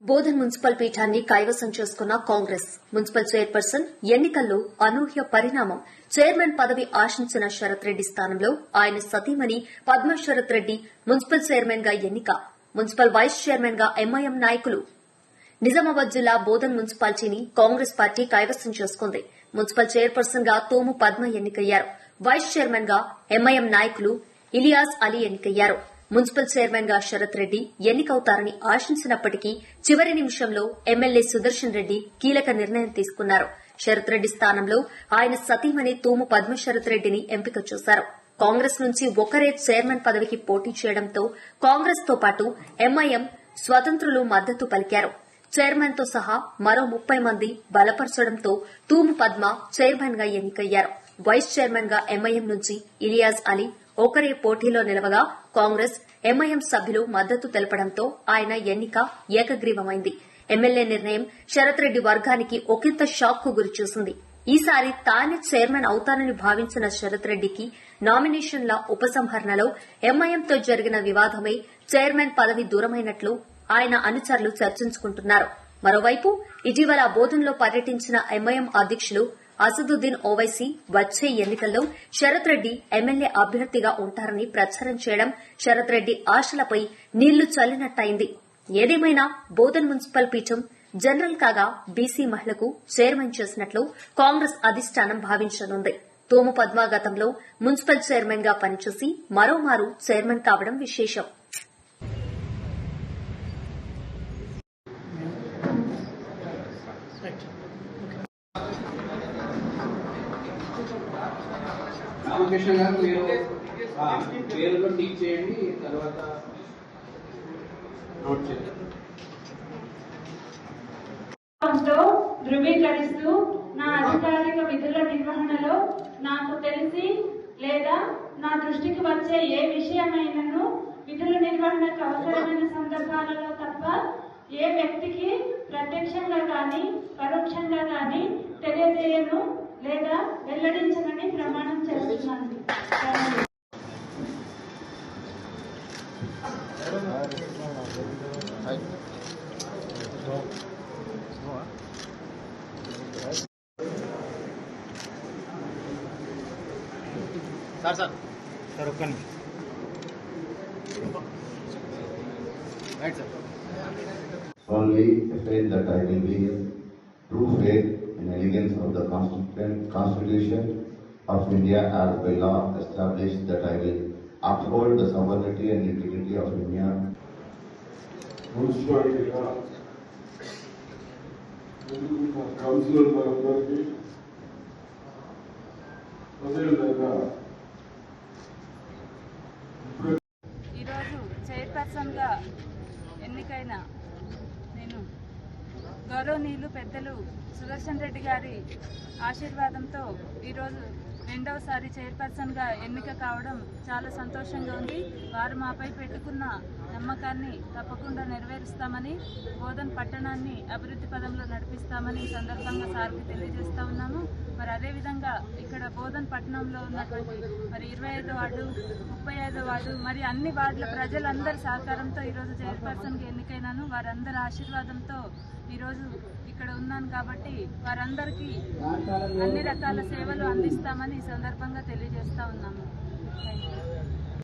Bodhan municipal పీఠాన్ని కైవసం చేసుకున్న కాంగ్రెస్ మున్సిపల్ చైర్పర్సన్ ఎన్నికల్లో అనూహ్య పరిణామం. చైర్మన్ పదవి ఆశించిన శరత్ రెడ్డి స్థానంలో ఆయన సతీమణి పద్మ శరత్ రెడ్డి మున్సిపల్ చైర్మన్ గా ఎన్నిక. మున్సిపల్ వైస్ చైర్మన్ గా ఎంఐఎం నాయకులు. నిజామాబాద్ జిల్లా బోధన్ మున్సిపాలిటీని కాంగ్రెస్ పార్టీ కైవసం చేసుకుంది. మున్సిపల్ చైర్పర్సన్ గా తోము పద్మ ఎన్నికయ్యారు. వైస్ చైర్మన్ గా ఎంఐఎం నాయకులు ఇలియాస్ అలీ ఎన్నికయ్యారు. మున్సిపల్ చైర్మన్ గా శరత్ రెడ్డి ఎన్నికవుతారని ఆశించినప్పటికీ చివరి నిమిషంలో ఎమ్మెల్యే సుదర్శన్ రెడ్డి కీలక నిర్ణయం తీసుకున్నారు. శరత్ రెడ్డి స్థానంలో ఆయన సతీమణి తూము పద్మ శరత్ రెడ్డిని ఎంపిక చేశారు. కాంగ్రెస్ నుంచి ఒకరే చైర్మన్ పదవికి పోటీ చేయడంతో కాంగ్రెస్ తో పాటు ఎంఐఎం స్వతంత్రులు మద్దతు పలికారు. చైర్మన్ తో సహా మరో 30 మంది బలపరచడంతో తూము పద్మ చైర్మన్ గా ఎన్నికయ్యారు. వైస్ చైర్మన్ గా ఎంఐఎం నుంచి ఇలియాస్ అలీ ఒకరే పోటీలో నిలవగా కాంగ్రెస్ ఎంఐఎం సభ్యులు మద్దతు తెలపడంతో ఆయన ఎన్నిక ఏకగ్రీవమైంది. ఎమ్మెల్యే నిర్ణయం శరత్ రెడ్డి వర్గానికి ఒకంత షాక్ కు గురిచేసింది. ఈసారి తానే చైర్మన్ అవుతానని భావించిన శరత్ రెడ్డికి నామినేషన్ల ఉపసంహరణలో ఎంఐఎంతో జరిగిన వివాదమే చైర్మన్ పదవి దూరమైనట్లు ఆయన అనుచరులు చర్చించుకుంటున్నారు. మరోవైపు ఇటీవల బోధన్లో పర్యటించిన ఎంఐఎం అధ్యకులు అసదుద్దీన్ ఓవైసీ వచ్చే ఎన్నికల్లో శరత్ రెడ్డి ఎమ్మెల్యే అభ్యర్థిగా ఉంటారని ప్రచారం చేయడం శరత్ రెడ్డి ఆశలపై నీళ్లు చల్లినట్టయింది. ఏదేమైనా బోధన్ మున్సిపల్ పీఠం జనరల్ కాగా బీసీ మహిళకు చైర్మన్ చేసినట్లు కాంగ్రెస్ అధిష్టానం భావించనుంది. తోము పద్మ గతంలో మున్సిపల్ చైర్మన్ గా పనిచేసి మరోమారు చైర్మన్ కావడం విశేషం. రామకృష్ణ గారు మీరు పేరులో టిక్ చేయండి, తర్వాత నోట్ చేయండి. ధృవీకరిస్తూ నా అధికారిక విధుల నిర్వహణలో నాకు తెలిసి లేదా నా దృష్టికి వచ్చే ఏ విషయమైనను విధుల నిర్వహణకు అవసరమైన సందర్భాలలో తప్ప ఏ వ్యక్తికి ప్రత్యక్షంగా కానీ పరోక్షంగా కానీ తెలియజేయను లేదా వెల్లడించనని ప్రమాణం చేస్తున్నాను. సార్ ఒక్క నిమిషం. Right sir. Only afraid that I will be true faith and allegiance of the Constitution of India as by law established, that I will uphold the sovereignty and integrity of India. మున్సిపాలిటీగా councillor మనందరికీ అదేవిధంగా ఈరోజు చైర్పర్సన్గా ఎన్నికైన నేను గౌరవనీయులు పెద్దలు సుదర్శన్ రెడ్డి గారి ఆశీర్వాదంతో ఈరోజు రెండవసారి చైర్పర్సన్గా ఎన్నిక కావడం చాలా సంతోషంగా ఉంది. వారు మాపై పెట్టుకున్న నమ్మకాన్ని తప్పకుండా నెరవేరుస్తామని, బోధన్ పట్టణాన్ని అభివృద్ధి పదంలో నడిపిస్తామని ఈ సందర్భంగా సార్కి తెలియజేస్తా ఉన్నాము. మరి అదేవిధంగా ఇక్కడ బోధన్ పట్టణంలో ఉన్నటువంటి మరి 25వ వార్డు, 35వ వార్డు, మరి అన్ని వార్డుల ప్రజలందరి సహకారంతో ఈరోజు చైర్పర్సన్గా ఎన్నికైనాను. వారందరి ఆశీర్వాదంతో ఈరోజు ఇక్కడ ఉన్నాను కాబట్టి వారందరికీ అన్ని రకాల సేవలు అందిస్తామని ఈ సందర్భంగా తెలియజేస్తా ఉన్నాము.